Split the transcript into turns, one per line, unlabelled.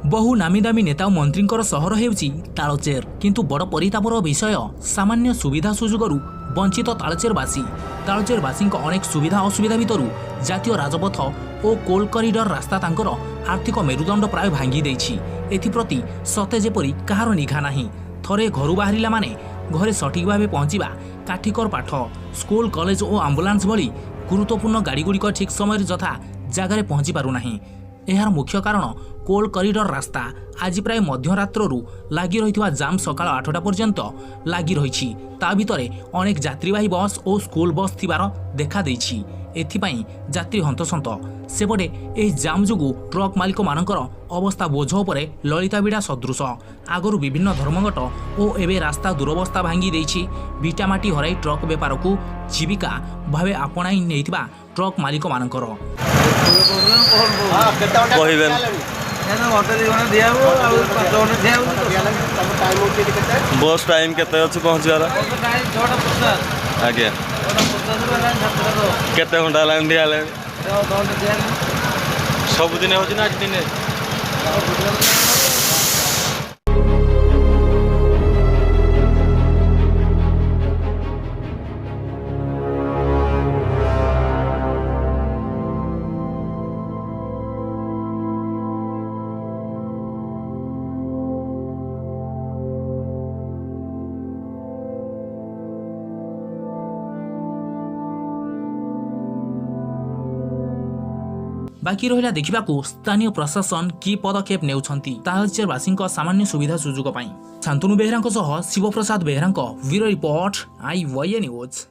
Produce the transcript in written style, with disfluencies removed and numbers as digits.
बहु नामी दामी नेता और मंत्री सहर हेउची तालचेर किंतु बड़ परितापर विषय सामान्य सुविधा सुजोगरू वंचित तालचेरवासी तालचेरवासी अनेक सुविधा असुविधा भितर जातीय राजपथ और कोल करिडर रास्ता तांकर आर्थिक मेरुदंड प्राय भांगी देछि। एथिप्रति सते जेपरी कहार निघा नाही। थरे घरु बाहरिला माने घरे सठिक भावे पहुंचीबा, काठिकर पाठ, स्कूल कॉलेज और आंबुलांस भली गुरुत्वपूर्ण गाड़ीगुड़िक ठीक समय जथा जगार पहुंची पारु नाही। एहार मुख्य कारण कोल करिडर रास्ता आज प्राय मध्यरात्रु लगी रही जाम सकाळ 8टा पर्यंत लगी रही। ता भितरे अनेक यात्रीवाही बस और स्कूल बस थिबार देखा देछि। एथिपाई यात्री हंतसंत। सेपटे एही जाम जोगु ट्रक मालिक मानकर अवस्था बोझ उपरे ललिता बिड़ा सदृश। आगरु विभिन्न धर्मघट और एबे रास्ता दुरवस्था भांगी देछि। बिटामाटी हराई ट्रक बेपार को जीविका भावे आपणाई नेइथिबा ट्रक मालिक मानकर
बस टाइम केते अछि पहुँचबार आगे केते घंटा लाइन दिया सब दिन होछि ना आज दिन
बाकी रहिला देखिबाकू स्थानीय प्रशासन की पदक्षेप नेउछंती तालचेरवासी सामान्य सुविधा सुजोग पाई। Shantanu Behera Shivaprasad Behera bureau report IYA news.